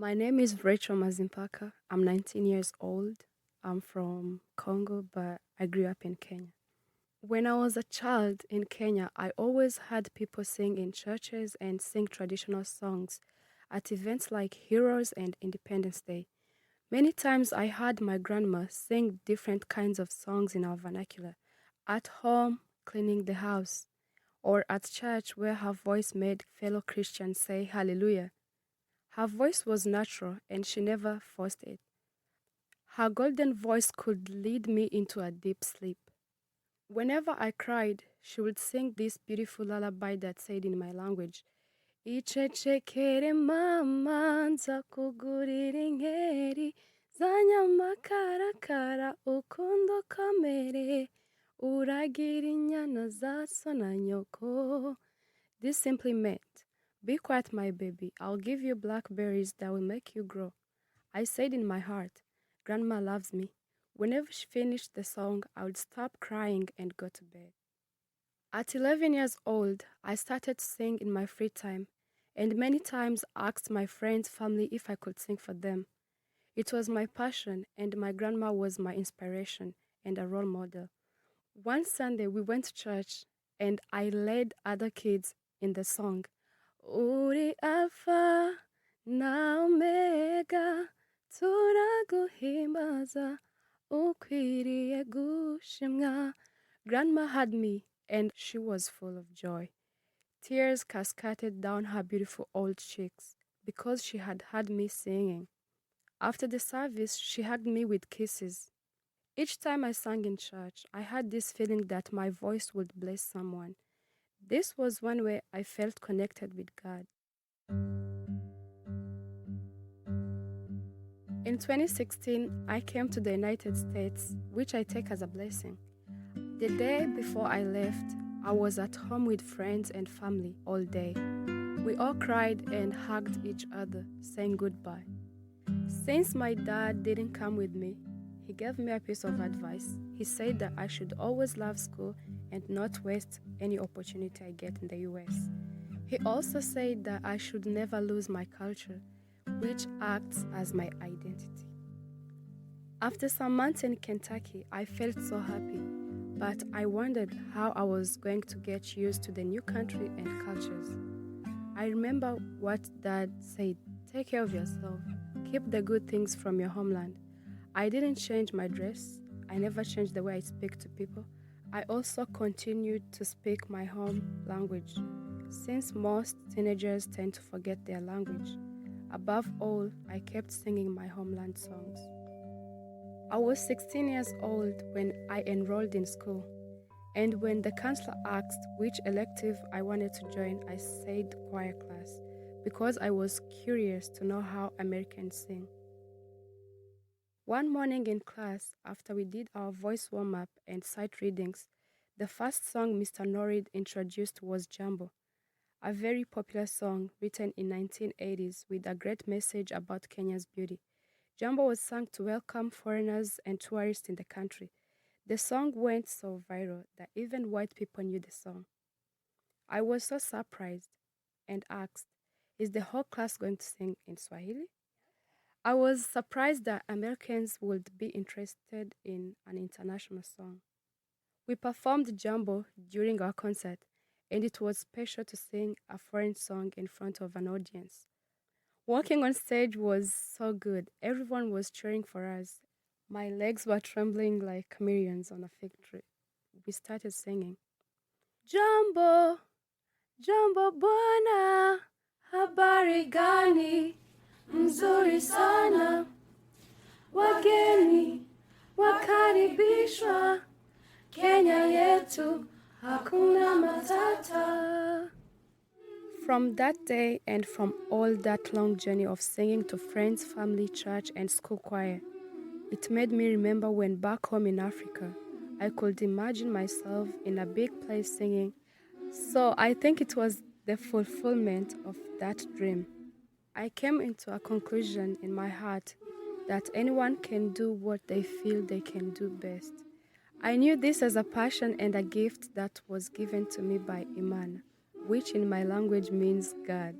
My name is Rachel Mazimpaka. I'm 19 years old. I'm from Congo, but I grew up in Kenya. When I was a child in Kenya, I always had people sing in churches and sing traditional songs at events like Heroes and Independence Day. Many times I heard my grandma sing different kinds of songs in our vernacular, at home, cleaning the house, or at church where her voice made fellow Christians say hallelujah. Her voice was natural and she never forced it. Her golden voice could lead me into a deep sleep. Whenever I cried, she would sing this beautiful lullaby that said in my language, Ichechekere mama nzakugurira inkeri zanyamakarakara ukundo kamere uragira inyana za so na nyoko. This simply meant, be quiet, my baby. I'll give you blackberries that will make you grow. I said in my heart, Grandma loves me. Whenever she finished the song, I would stop crying and go to bed. At 11 years old, I started to sing in my free time, and many times asked my friends' family if I could sing for them. It was my passion, and my grandma was my inspiration and a role model. One Sunday, we went to church, and I led other kids in the song, Uri Alpha na Omega, turaguhimbaza, ukwiriye gushimwa. Grandma had me, and she was full of joy. Tears cascaded down her beautiful old cheeks because she had heard me singing. After the service, she hugged me with kisses. Each time I sang in church, I had this feeling that my voice would bless someone. This was one way I felt connected with God. In 2016, I came to the United States, which I take as a blessing. The day before I left, I was at home with friends and family all day. We all cried and hugged each other, saying goodbye. Since my dad didn't come with me, he gave me a piece of advice. He said that I should always love school and not waste any opportunity I get in the US. He also said that I should never lose my culture, which acts as my identity. After some months in Kentucky, I felt so happy, but I wondered how I was going to get used to the new country and cultures. I remember what Dad said, take care of yourself, keep the good things from your homeland. I didn't change my dress, I never changed the way I speak to people. I also continued to speak my home language, since most teenagers tend to forget their language. Above all, I kept singing my homeland songs. I was 16 years old when I enrolled in school, and when the counselor asked which elective I wanted to join, I said choir class because I was curious to know how Americans sing. One morning in class, after we did our voice warm-up and sight readings, the first song Mr. Norid introduced was Jambo, a very popular song written in 1980s with a great message about Kenya's beauty. Jambo was sung to welcome foreigners and tourists in the country. The song went so viral that even white people knew the song. I was so surprised and asked, is the whole class going to sing in Swahili? I was surprised that Americans would be interested in an international song. We performed Jambo during our concert, and it was special to sing a foreign song in front of an audience. Walking on stage was so good. Everyone was cheering for us. My legs were trembling like chameleons on a fig tree. We started singing. Jambo, Jambo bwana, habari gani? Mzuri sana. Wageni, wakaribishwa. Kenya yetu, hakuna matata. From that day and from all that long journey of singing to friends, family, church, and school choir, it made me remember when back home in Africa, I could imagine myself in a big place singing. So I think it was the fulfillment of that dream. I came into a conclusion in my heart that anyone can do what they feel they can do best. I knew this as a passion and a gift that was given to me by Iman, which in my language means God.